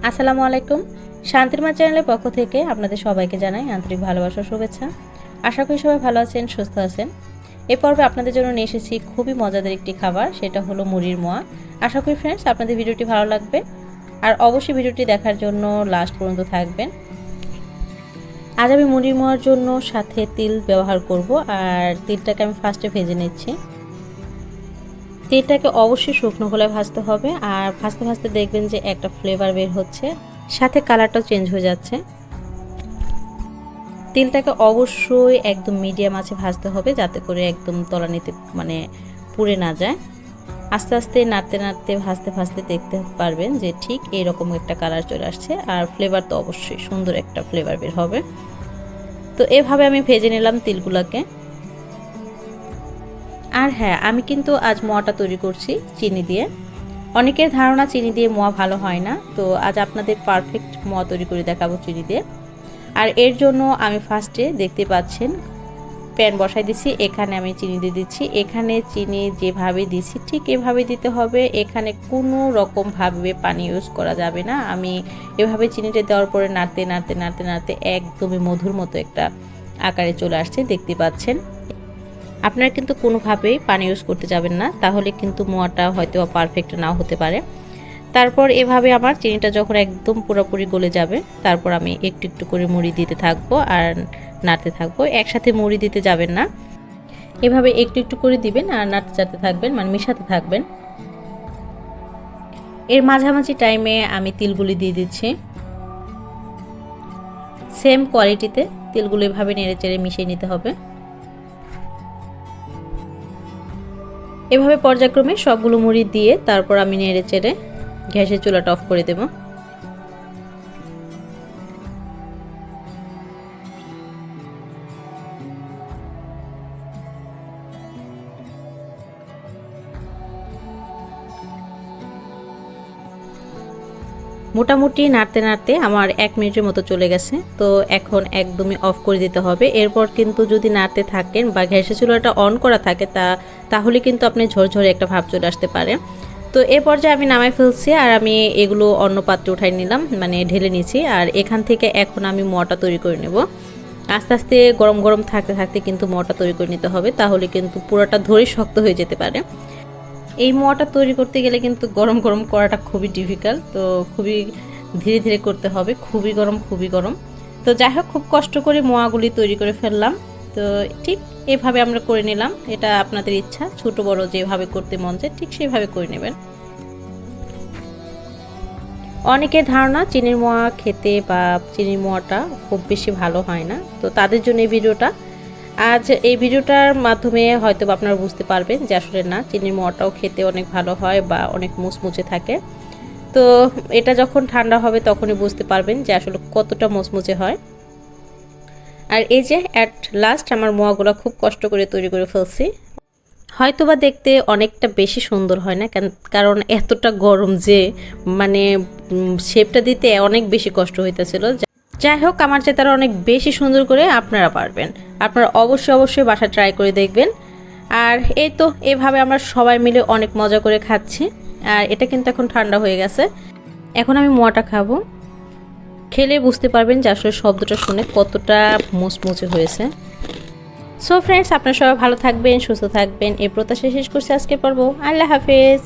আসসালামু আলাইকুম। শান্তির মা চ্যানেলের পক্ষ থেকে আপনাদের সবাইকে জানাই আন্তরিক ভালোবাসা শুভেচ্ছা। আশা করি সবাই ভালো আছেন, সুস্থ আছেন। এই পর্বে আপনাদের জন্য নিয়ে এসেছি খুবই মজাদার একটি খাবার, সেটা হলো মুড়ির মোয়া। আশা করি ফ্রেন্ডস আপনাদের ভিডিওটি ভালো লাগবে, আর অবশ্যই ভিডিওটি দেখার জন্য লাস্ট পর্যন্ত থাকবেন। আজ আমি মুড়ির মোয়ার জন্য সাথে তিল ব্যবহার করব, আর তিলটাকে আমি ফার্স্টে ভেজে নিচ্ছি। তেলটাকে অবশ্যই শুকনো খোলায় ভাজতে হবে, আর ভাজতে ভাজতে দেখবেন যে একটা ফ্লেভার বের হচ্ছে, সাথে কালারটাও চেঞ্জ হয়ে যাচ্ছে। তেলটাকে অবশ্যই একদম মিডিয়াম আঁচে ভাজতে হবে, যাতে করে একদম তলানিতে পুড়ে না যায়। আস্তে আস্তে নাড়তে নাড়তে ভাজতে ভাজতে দেখতে পারবেন যে ঠিক এইরকম একটা কালার চলে আসছে, আর ফ্লেভার তো অবশ্যই সুন্দর একটা ফ্লেভার বের হবে। তো এভাবে আমি ভেজে নিলাম তিলগুলোকে। আর হ্যাঁ, আমি কিন্তু আজ মোয়াটা তৈরি করছি চিনি দিয়ে। অনেকের ধারণা চিনি দিয়ে মোয়া ভালো হয় না, তো আজ আপনাদের পারফেক্ট মোয়া তৈরি করে দেখাবো চিনি দিয়ে। আর এর জন্য আমি ফার্স্টে দেখতে পাচ্ছেন প্যান বসাই দিছি, এখানে আমি চিনি দিয়ে দিচ্ছি। এখানে চিনি যেভাবে দিছি ঠিক এভাবে দিতে হবে, এখানে কোনো রকমভাবে পানি ইউজ করা যাবে না। আমি এভাবে চিনিটা দেওয়ার পরে নাড়তে নাড়তে নাড়তে নাড়তে একদমই মধুর মতো একটা আকারে চলে আসছে, দেখতে পাচ্ছেন। আপনারা কিন্তু কোনোভাবেই পানি ইউজ করতে যাবেন না, তাহলে কিন্তু মোয়াটা হয়তো পারফেক্ট নাও হতে পারে। তারপর এভাবে আমার চিনিটা যখন একদম পুরোপুরি গলে যাবে, তারপর আমি একটু একটু করে মুড়ি দিতে থাকবো আর নাড়তে থাকবো। একসাথে মুড়ি দিতে যাবেন না, এভাবে একটু একটু করে দিবেন আর নাড়তে চাড়তে থাকবেন, মেশাতে থাকবেন। এর মাঝামাঝি টাইমে আমি তিলগুলি দিয়ে দিচ্ছি। সেম কোয়ালিটিতে তিলগুলো এভাবে নেড়ে চেড়ে মিশিয়ে নিতে হবে। এভাবে পর্যায়ক্রমে সবগুলো মুড়ি দিয়ে তারপর আমি নেড়ে চেড়ে গ্যাসের চুলাটা অফ করে দেব। মোটামুটি নাড়তে নাড়তে আমার 1 মিনিটের মতো চলে গেছে, তো এখন একদমই অফ করে দিতে হবে। এরপর কিন্তু যদি নাড়তে থাকেন বা গ্যাসের চুলাটা অন করা থাকে তাহলে কিন্তু আপনি ঝরঝরে একটা ভাব চলে আসতে পারে। তো এ পর্যায়ে আমি নামাই ফেলছি, আর আমি এগুলো অন্য পাত্রে উঠাই নিলাম, ঢেলে নিয়েছি। আর এখান থেকে এখন আমি মোয়াটা তৈরি করে নেব। আস্তে আস্তে গরম গরম থাকতে থাকতে কিন্তু মোয়াটা তৈরি করে নিতে হবে, তাহলে কিন্তু পুরোটা ধরে শক্ত হয়ে যেতে পারে। এই মোয়াটা তৈরি করতে গেলে কিন্তু গরম গরম করাটা খুবই ডিফিকাল্ট, তো খুবই ধীরে ধীরে করতে হবে, খুবই গরম। তো যাই হোক, খুব কষ্ট করে মোয়াগুলি তৈরি করে ফেললাম। তো ঠিক এভাবে আমরা করে নিলাম। এটা আপনাদের ইচ্ছা, ছোট বড় যেভাবে করতে মন চায় ঠিক সেভাবে করে নেবেন। অনেকের ধারণা চিনির মোয়া খেতে বা চিনির মোয়াটা খুব বেশি ভালো হয় না, তো তাদের জন্য এই ভিডিওটা। আজ এই ভিডিওটার মাধ্যমে হয়তো আপনারা বুঝতে পারবেন যে আসলে না, চিনির মোয়াটাও খেতে অনেক ভালো হয় বা অনেক মুচমুচে থাকে। তো এটা যখন ঠান্ডা হবে তখনই বুঝতে পারবেন যে আসলে কতটা মুচমুচে হয়। আর এই যে অ্যাট লাস্ট আমার মোয়াগুলো খুব কষ্ট করে তৈরি করে ফেলছি। হয়তোবা দেখতে অনেকটা বেশি সুন্দর হয় না, কারণ এতটা গরম যে শেপটা দিতে অনেক বেশি কষ্ট হইতেছিল। যাই হোক, আমার চেয়ে তারা অনেক বেশি সুন্দর করে আপনারা পারবেন। আপনারা অবশ্যই বাসা ট্রাই করে দেখবেন। আর এই তো এভাবে আমরা সবাই মিলে অনেক মজা করে খাচ্ছি। আর এটা কিন্তু এখন ঠান্ডা হয়ে গেছে। এখন আমি মোয়াটা খাবো, খেলে বুঝতে পারবেন যে আসলে শব্দটা শুনে কতটা মুচমুচে হয়েছে। সো ফ্রেন্ডস, আপনারা সবাই ভালো থাকবেন, সুস্থ থাকবেন, এই প্রত্যাশা শেষ করছি আজকের পর্ব। আল্লাহ হাফেজ।